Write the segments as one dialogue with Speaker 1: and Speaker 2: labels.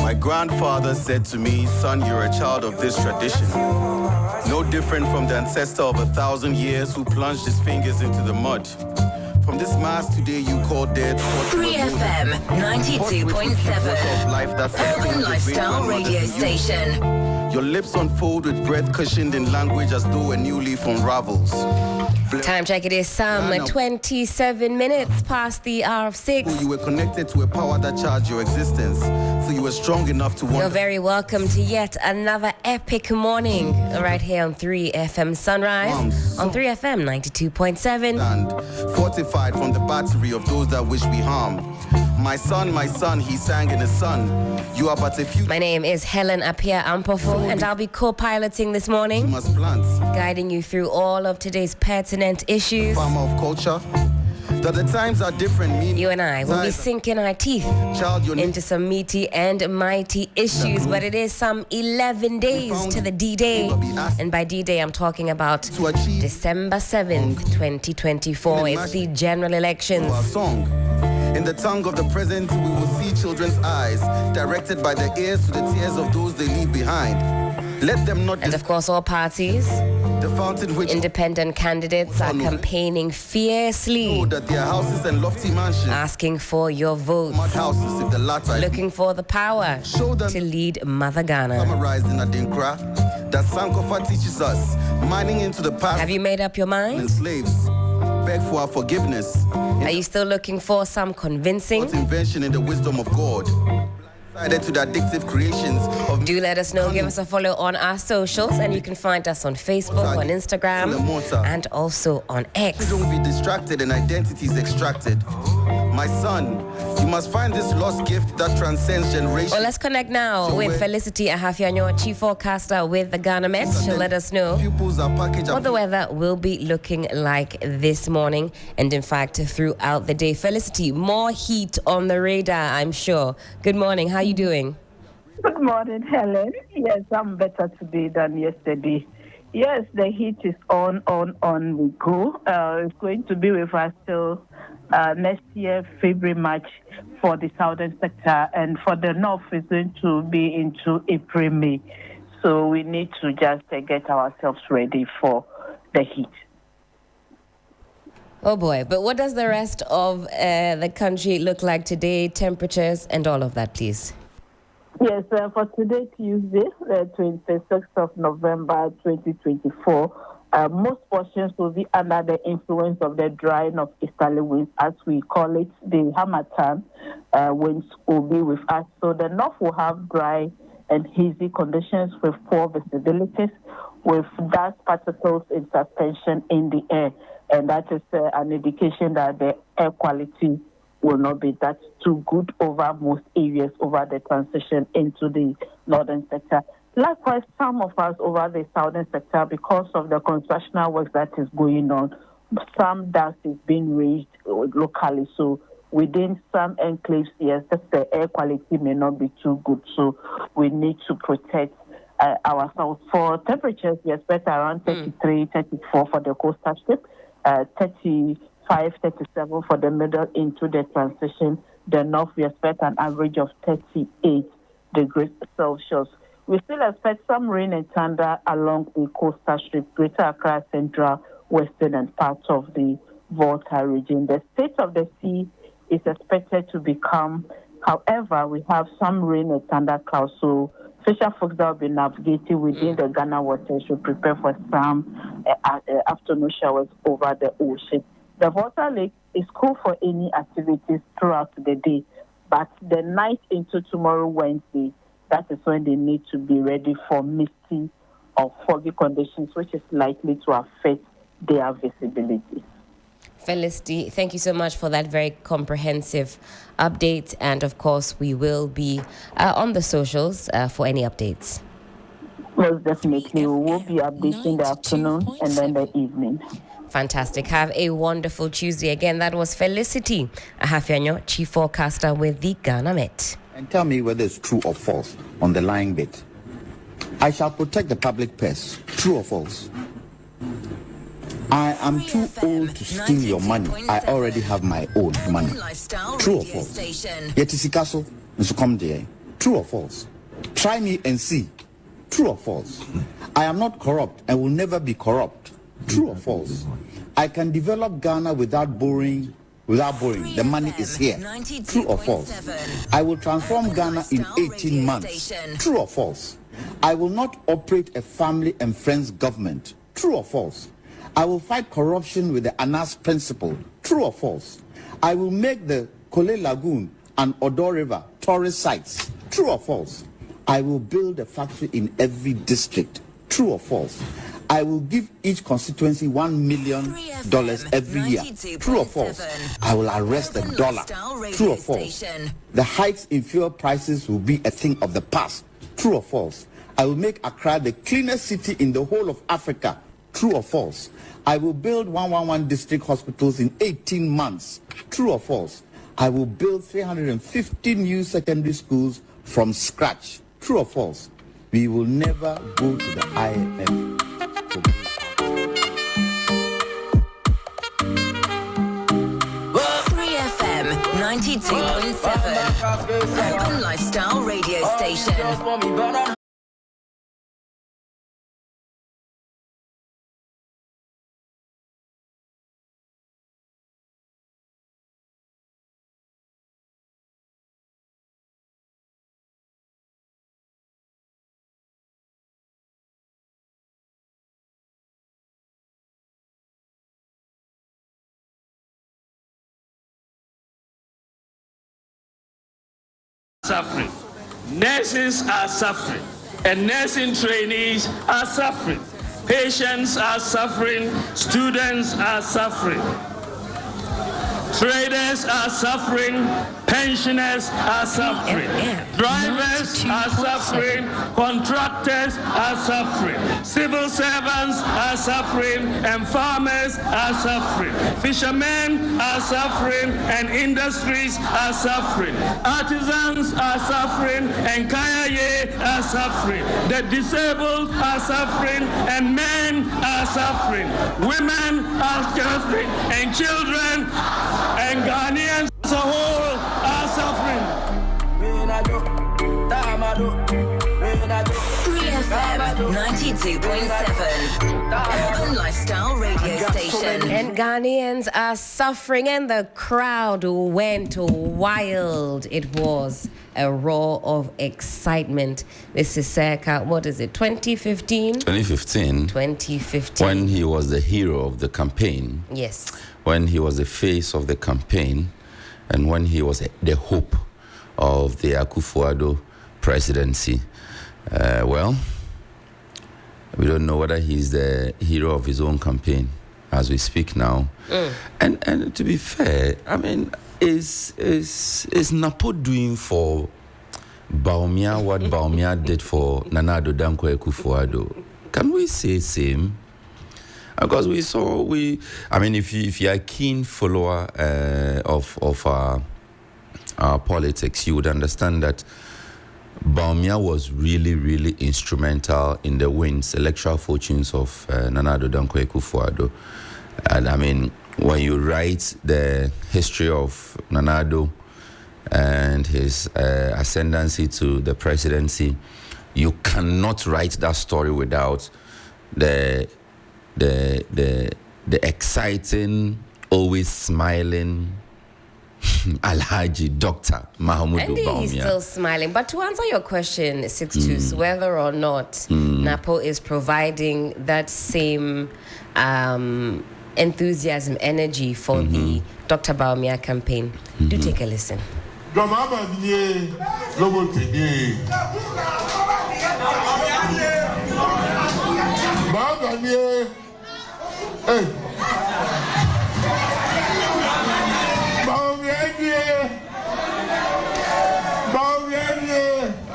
Speaker 1: My grandfather said to me, son, you're a child of this tradition. No different from the ancestor of 1,000 years who plunged his fingers into the mud. From this mass today you call dead.
Speaker 2: 3FM 92.7 Urban Lifestyle Radio Station.
Speaker 1: Your lips unfold with breath cushioned in language as though a new leaf unravels.
Speaker 3: Time check, it is some 27 minutes past the hour of 6.
Speaker 1: You were connected to a power that charged your existence, so you were strong enough to
Speaker 3: You're very welcome to yet another epic morning right here on 3FM Sunrise on 3FM 92.7.
Speaker 1: And fortified from the battery of those that wish we harm. My son, he sang in the sun. You are but a few.
Speaker 3: My name is Helen Appiah-Ampofo, and I'll be co-piloting this morning, guiding you through all of today's pertinent issues.
Speaker 1: Farmer of culture. That the times are different.
Speaker 3: You and I will be sinking our teeth into some meaty and mighty issues, but it is some 11 days to the D-Day. And by D-Day, I'm talking about December 7th, 2024. It's the general elections.
Speaker 1: In the tongue of the present, we will see children's eyes directed by their ears to the tears of those they leave behind. Let them not.
Speaker 3: And of course, all parties,
Speaker 1: the fountain which
Speaker 3: independent candidates are campaigning fiercely,
Speaker 1: that their houses and lofty mansions,
Speaker 3: asking for your votes,
Speaker 1: houses, if the latter,
Speaker 3: looking for the power to lead Mother Ghana.
Speaker 1: Summarized in Adinkra, that Sankofa teaches us, mining into the past.
Speaker 3: Have you made up your mind?
Speaker 1: And slaves beg for our forgiveness.
Speaker 3: Are you still looking for some convincing?
Speaker 1: Invention in the wisdom of God. To the addictive creations of.
Speaker 3: Do let us know. Give us a follow on our socials, and you can find us on Facebook, on Instagram, and also on X.
Speaker 1: Don't be distracted and identities extracted. My son, you must find this lost gift that transcends generations.
Speaker 3: Well, let's connect now with Felicity Appiah-Ampofo, chief forecaster with the Ghana Met. She'll let us know what the weather will be looking like this morning and, in fact, throughout the day. Felicity, more heat on the radar, I'm sure. Good morning. How are you doing?
Speaker 4: Good morning, Helen. Yes, I'm better today than yesterday. Yes, the heat is on we go. It's going to be with us till next year, February, March for the southern sector, and for the north it's going to be into April, May. So we need to just get ourselves ready for the heat.
Speaker 3: Oh boy, but what does the rest of the country look like today, temperatures and all of that, please?
Speaker 4: Yes, for today, Tuesday, 26th of November, 2024, most portions will be under the influence of the drying of easterly winds, as we call it, the Harmattan winds will be with us. So the north will have dry and hazy conditions with poor visibilities, with dust particles in suspension in the air. And that is an indication that the air quality will not be that too good over most areas over the transition into the northern sector. Likewise, some of us over the southern sector, because of the constructional work that is going on, some dust is being raised locally. So within some enclaves, yes, the air quality may not be too good. So we need to protect ourselves. For temperatures, we expect around 33, 34 for the coastal strip, 35, 37 for the middle into the transition. The north, we expect an average of 38 degrees Celsius. We still expect some rain and thunder along the coastal strip, Greater Accra, Central, Western, and parts of the Volta region. The state of the sea is expected to be calm. However, we have some rain and thunder clouds, so fisher folks that will be navigating within the Ghana waters should prepare for some afternoon showers over the ocean. The Volta Lake is cool for any activities throughout the day, but the night into tomorrow, Wednesday, that is when they need to be ready for misty or foggy conditions, which is likely to affect their visibility.
Speaker 3: Felicity, thank you so much for that very comprehensive update. And of course, we will be on the socials for any updates.
Speaker 4: Most definitely. We will be updating the afternoon and then the evening.
Speaker 3: Fantastic. Have a wonderful Tuesday. Again, that was Felicity Appiah-Ampofo, chief forecaster with the Ghana Met.
Speaker 5: And tell me whether it's true or false on the lying bit. I shall protect the public purse. True or false? I am too old to steal your money. I already have my own money. True or false? Yet is Ikaso, Mr. Comde. True or false? Try me and see. True or false? I am not corrupt and will never be corrupt. True or false? I can develop Ghana without borrowing. The money is here. True or false? I will transform Ghana in 18 months. True or false? I will not operate a family and friends government. True or false? I will fight corruption with the Anas principle. True or false? I will make the Kole Lagoon and Odo River tourist sites. True or false? I will build a factory in every district. True or false? I will give each constituency $1 million every year. True or false? I will arrest the dollar. True or false? The hikes in fuel prices will be a thing of the past. True or false? I will make Accra the cleanest city in the whole of Africa. True or false? I will build 111 district hospitals in 18 months. True or false? I will build 350 new secondary schools from scratch. True or false? We will never go to the IMF.
Speaker 2: 92.7 Urban Lifestyle Radio Station.
Speaker 6: Suffering. Nurses are suffering, and nursing trainees are suffering. Patients are suffering, students are suffering. Traders are suffering, pensioners are suffering, drivers are suffering, contractors are suffering, civil servants are suffering, and farmers are suffering. Fishermen are suffering, and industries are suffering. Artisans are suffering, and kayaye are suffering. The disabled are suffering, and men are suffering. Women are suffering, and children and Ghanaians as a whole are suffering.
Speaker 2: 3FM 92.7 Urban Lifestyle Radio Station.
Speaker 3: And Ghanaians are suffering, and the crowd went wild. It was a roar of excitement. This is circa, what is it, 2015?
Speaker 7: 2015. When he was the hero of the campaign.
Speaker 3: Yes.
Speaker 7: When he was the face of the campaign, and when he was the hope of the Akufo-Addo presidency. Well, we don't know whether he's the hero of his own campaign as we speak now. And to be fair, I mean, is Napo doing for Bawumia what Bawumia did for Nana Addo Dankwa Akufo-Addo? Can we say same? Because if you are a keen follower of our politics, you would understand that Bawumia was really, really instrumental in the electoral fortunes of Nana Addo Dankwa Akufo-Addo. And I mean, when you write the history of Nana Addo and his ascendancy to the presidency, you cannot write that story without the exciting, always smiling Alhaji Dr. Mahamudu Bawumia.
Speaker 3: He's still smiling. But to answer your question, Sixtus, whether or not Napo is providing that same enthusiasm, energy for the Dr. Bawumia campaign, do take a listen.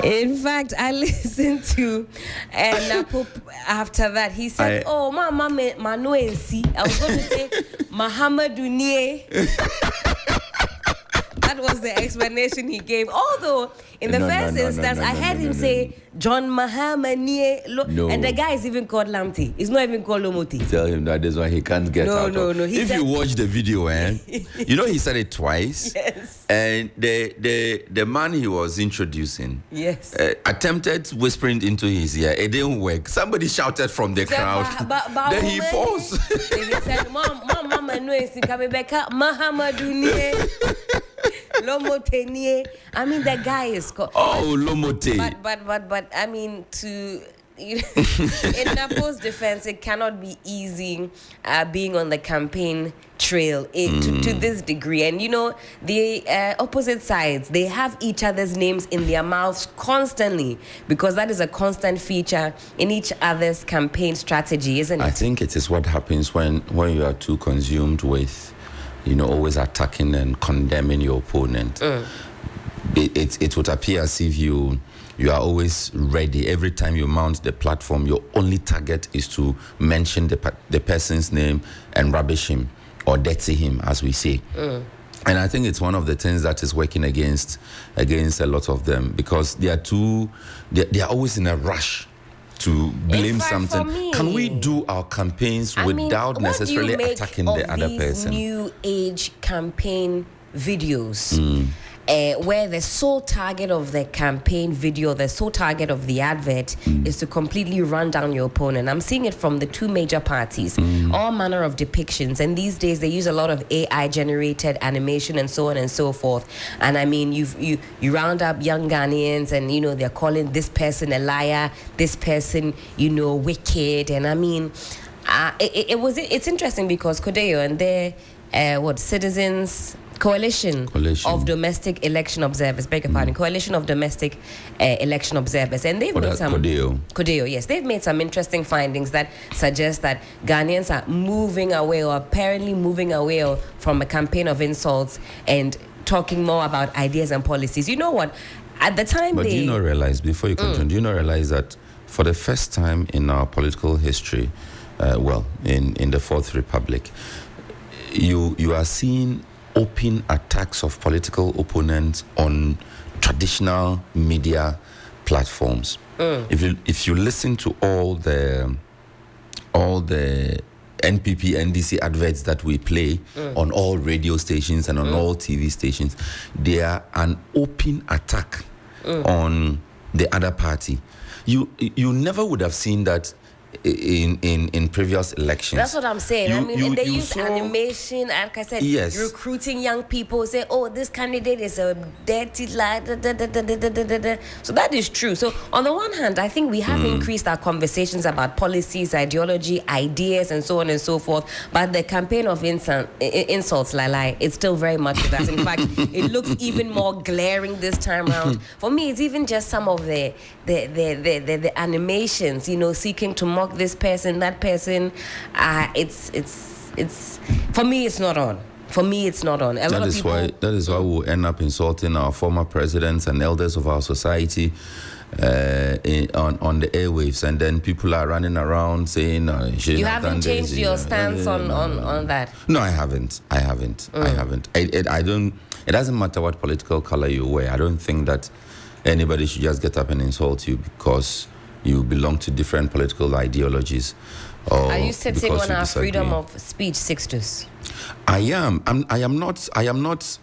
Speaker 3: In fact, I listened to Napo after that. He said, "Oh, Mama Manuesi." I was going to say Muhammadu Nie. But That was the explanation he gave. Although, in the first instance, I heard him say, John Mahama nie and the guy is even called Lamti. He's not even called Lomoti.
Speaker 7: Tell him that is why he can't get out. No. If you watch the video, you know he said it twice.
Speaker 3: Yes.
Speaker 7: And the man he was introducing attempted whispering into his ear. It didn't work. Somebody shouted from the crowd. Then he paused.
Speaker 3: He said, Mama, no, it's coming back up. Mahamadou Lomote. I mean, the guy is called.
Speaker 7: Oh, Lomote.
Speaker 3: But I mean, in Napo's defense, it cannot be easy being on the campaign trail to this degree. And you know, the opposite sides, they have each other's names in their mouths constantly, because that is a constant feature in each other's campaign strategy, isn't it?
Speaker 7: I think it is what happens when you are too consumed with, always attacking and condemning your opponent. It would appear as if you are always ready. Every time you mount the platform, your only target is to mention the person's name and rubbish him or dirty him, as we say. And I think it's one of the things that is working against a lot of them, because they are always in a rush to blame something. Can we do our campaigns without necessarily attacking the other person?
Speaker 3: New age campaign videos. Where the sole target of the campaign video, the sole target of the advert is to completely run down your opponent. I'm seeing it from the two major parties, all manner of depictions. And these days they use a lot of AI generated animation and so on and so forth. And I mean, you round up young Ghanaians and, they're calling this person a liar, this person, wicked. And I mean, it's interesting because Kodeo and their, Citizens Coalition of Domestic Election Observers, Coalition of Domestic Election Observers, and they've made some Kodeo, yes, they've made some interesting findings that suggest that Ghanaians are moving away, or apparently moving away from a campaign of insults and talking more about ideas and policies. You know what? At the time,
Speaker 7: do you not realize, before you continue, do you not realize that for the first time in our political history, in the Fourth Republic, you are seeing open attacks of political opponents on traditional media platforms. If you listen to all the NPP, NDC adverts that we play on all radio stations and on all TV stations, they are an open attack on the other party. You never would have seen that in previous elections.
Speaker 3: That's what I'm saying. They use animation, like I said, recruiting young people, say, oh, this candidate is a dirty lie. So that is true. So on the one hand, I think we have increased our conversations about policies, ideology, ideas, and so on and so forth. But the campaign of insults, it's still very much with us. In fact, it looks even more glaring this time around. For me, it's even just some of the animations, seeking to mock this person, that person. It's for me, it's not on. For me, it's not on.
Speaker 7: That is why we'll end up insulting our former presidents and elders of our society on the airwaves, and then people are running around saying,
Speaker 3: you haven't changed your stance on that.
Speaker 7: No, I haven't. I haven't. I don't. It doesn't matter what political color you wear. I don't think that anybody should just get up and insult you because you belong to different political ideologies.
Speaker 3: Are you sitting on our freedom of speech, Sixtus?
Speaker 7: I am. I am not.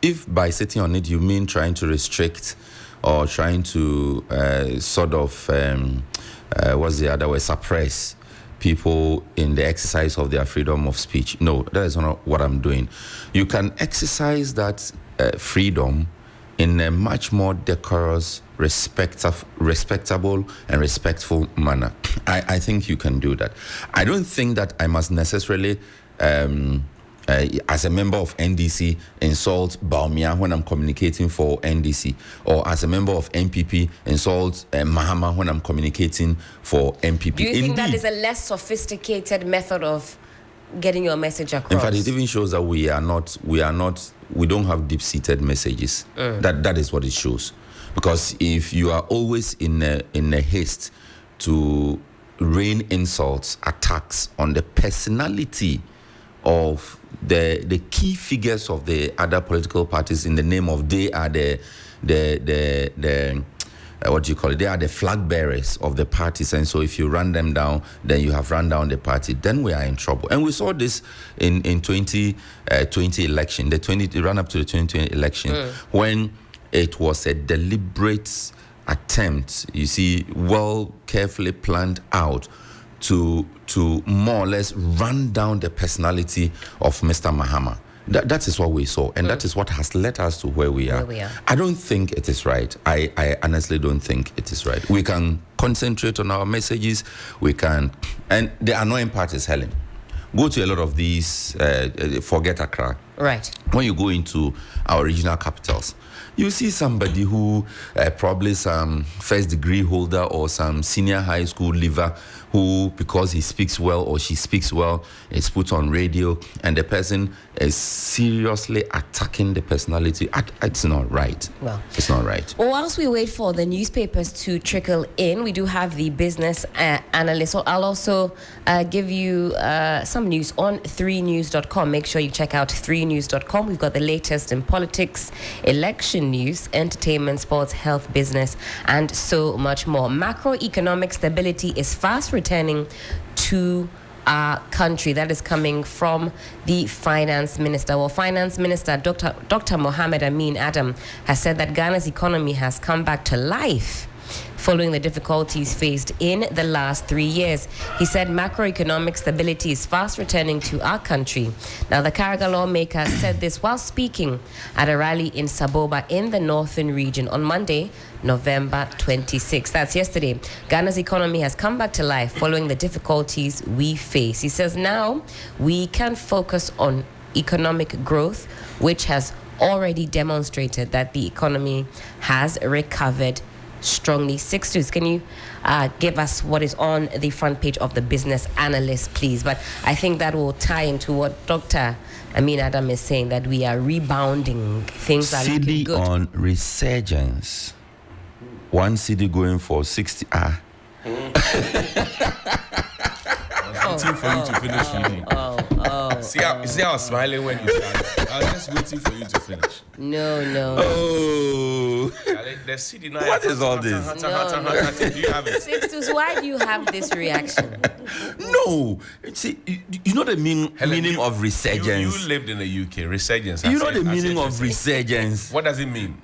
Speaker 7: If by sitting on it you mean trying to restrict or trying to what's the other way, suppress people in the exercise of their freedom of speech. No, that is not what I'm doing. You can exercise that freedom in a much more decorous, respectable and respectful manner. I think you can do that. I don't think that I must necessarily, as a member of NDC, insult Baumia when I'm communicating for NDC, or as a member of NPP, insult Mahama when I'm communicating for NPP.
Speaker 3: Do you think that is a less sophisticated method of getting your message across?
Speaker 7: In fact, it even shows that we don't have deep-seated messages. That is what it shows. Because if you are always in a haste to rain insults, attacks on the personality of the key figures of the other political parties in the name of they are the what do you call it? They are the flag bearers of the parties, and so if you run them down, then you have run down the party. Then we are in trouble. And we saw this in 2020 election, the run up to the 2020 election, when it was a deliberate attempt, you see, well, carefully planned out to more or less run down the personality of Mr. Mahama. That is what we saw, and that is what has led us to where we are. I don't think it is right. I honestly don't think it is right. We can concentrate on our messages. We can, and the annoying part is, Helen, go to a lot of these, forget Accra.
Speaker 3: Right.
Speaker 7: When you go into our regional capitals, you see somebody who probably some first degree holder or some senior high school leaver who, because he speaks well or she speaks well, is put on radio, and the person is seriously attacking the personality. It's not right.
Speaker 3: Well,
Speaker 7: it's not right.
Speaker 3: Well, whilst we wait for the newspapers to trickle in, we do have the business analyst. So I'll also give you some news on 3news.com. Make sure you check out 3news.com. We've got the latest in politics, election news, entertainment, sports, health, business, and so much more. Macroeconomic stability is fast returning to our country. That is coming from the finance minister. Well, finance minister Dr. Mohammed Amin Adam has said that Ghana's economy has come back to life following the difficulties faced in the last 3 years. He said macroeconomic stability is fast returning to our country. Now, the Karaga lawmaker said this while speaking at a rally in Saboba in the northern region on Monday, November 26. That's yesterday. Ghana's economy has come back to life following the difficulties we face. He says now we can focus on economic growth, which has already demonstrated that the economy has recovered strongly. Sixtus, can you give us what is on the front page of the business analyst, please? But I think that will tie into what Dr. Amin Adam is saying, that we are rebounding. Things are looking good.
Speaker 7: On resurgence. One city going for 60.
Speaker 8: Waiting for you to finish reading. See how I'm smiling when you start. I was just waiting for you to finish.
Speaker 3: No.
Speaker 7: Oh.
Speaker 8: The CD now.
Speaker 7: What is all this?
Speaker 8: Do you have it?
Speaker 3: Sixtus, why do you have this reaction?
Speaker 7: No. See, you know the meaning of resurgence.
Speaker 8: You lived in the UK. Resurgence.
Speaker 7: You know the meaning of resurgence.
Speaker 8: What does it mean?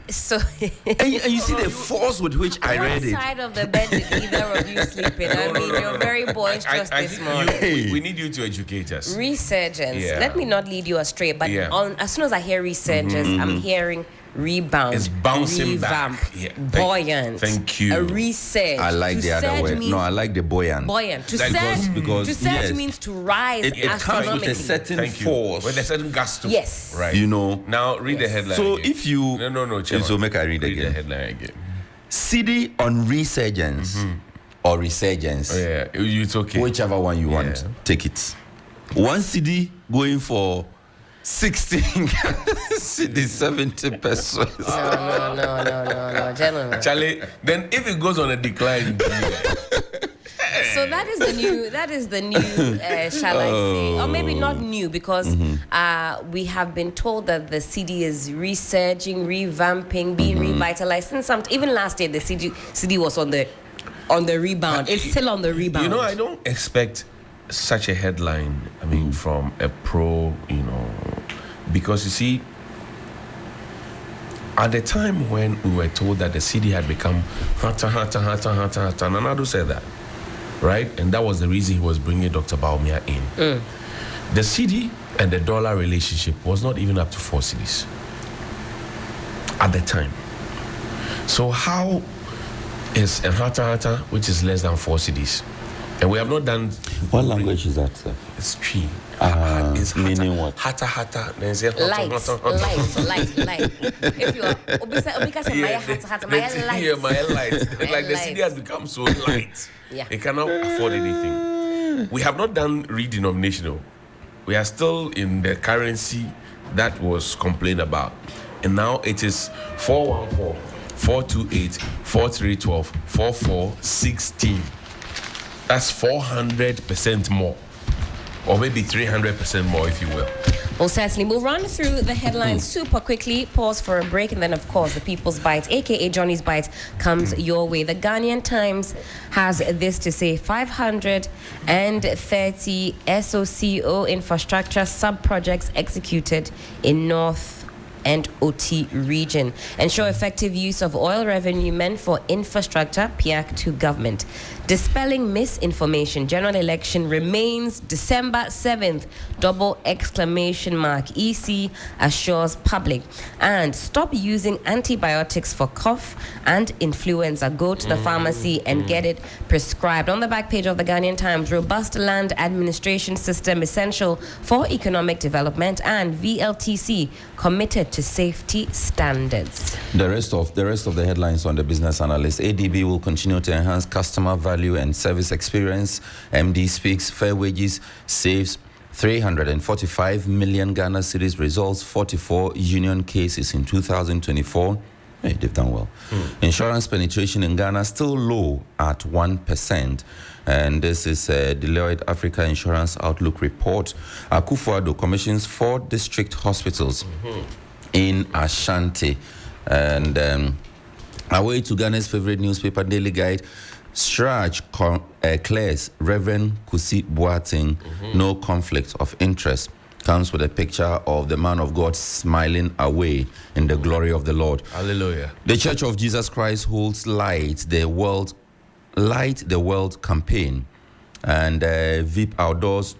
Speaker 3: So,
Speaker 7: and you see the force with which I read it.
Speaker 3: What side of the bed did either of you sleep in? I mean, you're very boisterous this morning.
Speaker 8: We need you to educate us.
Speaker 3: Resurgence. Yeah. Let me not lead you astray, but as soon as I hear resurgence, I'm hearing rebound.
Speaker 8: It's bouncing
Speaker 3: revamp,
Speaker 8: back. Yeah.
Speaker 3: Buoyant.
Speaker 8: Thank you.
Speaker 3: A resurge.
Speaker 7: I like the other word. No, I like the buoyant.
Speaker 3: Buoyant. To surge,
Speaker 7: because
Speaker 3: to surge means to rise
Speaker 7: it comes with a certain force.
Speaker 8: With a certain gusto.
Speaker 3: Yes.
Speaker 8: Right.
Speaker 7: You know.
Speaker 8: Now read the headline.
Speaker 7: So
Speaker 8: again.
Speaker 7: If you
Speaker 8: no,
Speaker 7: so make I read again.
Speaker 8: The headline again.
Speaker 7: City on resurgence or resurgence.
Speaker 8: Oh, yeah, it's okay.
Speaker 7: Whichever one you want, take it. One city going for 16 city 70 pesos.
Speaker 3: No, gentlemen.
Speaker 8: Charlie, then if it goes on a decline.
Speaker 3: So that is the new, shall I say, or maybe not new, because we have been told that the CD is resurging, revamping, being revitalized. And even last year, the CD was on the rebound. It's still on the rebound.
Speaker 8: You know, I don't expect such a headline, I mean, from a pro, because you see, at the time when we were told that the CD had become hotter, Nanado said that, right? And that was the reason he was bringing Dr. Baumia in. The CD and the dollar relationship was not even up to 4 cedis at the time. So how is a hata, which is less than 4 cedis? And we have not done.
Speaker 7: What language is that, sir?
Speaker 8: It's tree.
Speaker 7: It's meaning what?
Speaker 8: Hata. Then say
Speaker 3: light. If you are,
Speaker 8: my light. Like the CD has become so light. It cannot afford anything. We have not done redenominational. We are still in the currency that was complained about. And now it is 414, 428, 4312, 4416. That's 400% more, or maybe 300% more, if you will.
Speaker 3: Well, certainly. We'll run through the headlines super quickly, pause for a break, and then, of course, the People's Bites, a.k.a. Johnny's Bites, comes your way. The Ghanaian Times has this to say: 530 SOCO infrastructure sub-projects executed in North and OT region. Ensure effective use of oil revenue meant for infrastructure, PIAC to government. Dispelling misinformation. General election remains December 7th. Double exclamation mark. EC assures public. And stop using antibiotics for cough and influenza. Go to the pharmacy and get it prescribed. On the back page of the Ghanaian Times: robust land administration system essential for economic development, and VLTC committed to safety standards.
Speaker 7: The rest of the headlines on the Business Analyst: ADB will continue to enhance customer value and service experience. MD speaks fair wages, saves 345 million Ghana cedis, resolves 44 union cases in 2024. Hey, they've done well. Insurance penetration in Ghana still low at 1%. And this is Deloitte Africa Insurance Outlook report. Akufo-Addo commissions 4 district hospitals in Ashanti. And away to Ghana's favorite newspaper, Daily Guide. Strach clears Reverend Kusi Boateng, no conflict of interest. Comes with a picture of the man of God smiling away in the glory of the Lord.
Speaker 8: Hallelujah.
Speaker 7: The Church of Jesus Christ holds Light the World campaign, and VIP Outdoors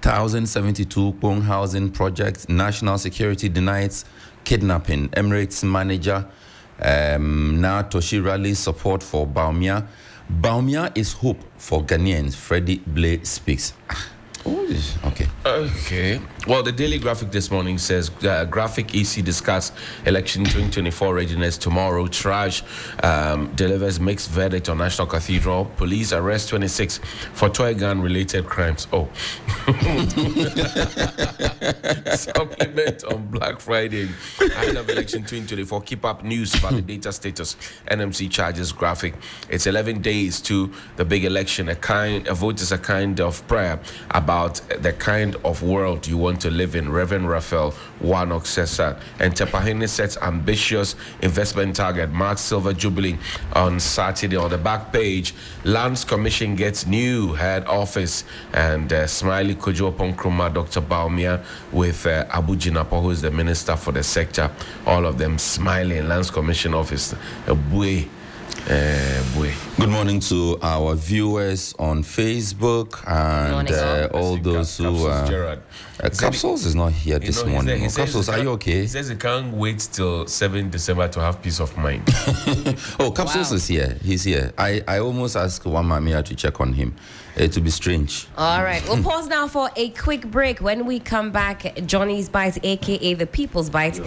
Speaker 7: 1072 Pong housing project. National security denies kidnapping. Emirates manager now Toshi rally support for Baumia. Baumia is hope for Ghanaians. Freddie Blay speaks. Okay.
Speaker 8: Well, the Daily Graphic this morning says Graphic EC discuss election 2024 readiness tomorrow. Trash delivers mixed verdict on National Cathedral. Police arrest 26 for toy gun related crimes. Supplement on Black Friday ahead of election 2024. Keep up news about the data status. NMC charges Graphic. It's 11 days to the big election. A vote is a kind of prayer about the kind of world you want to live in. Reverend Raphael Warnock says that. And Tepahene sets ambitious investment target. Mark Silver Jubilee on Saturday. On the back page, Lands Commission gets new head office, and Smiley Kojo Ponkruma, Dr. Baumia with Abu Jinapo, who is the minister for the sector. All of them smiling. Lands Commission office.
Speaker 7: Good morning to our viewers on Facebook and all those who Capsules is not here this morning. Capsules, are you okay?
Speaker 8: He says he can't wait till 7 December to have peace of mind.
Speaker 7: Capsules is here. He's here. I almost asked one Mamia to check on him. To be strange.
Speaker 3: All right. We'll pause now for a quick break. When we come back, Johnny's Bites, a.k.a. the People's Bites,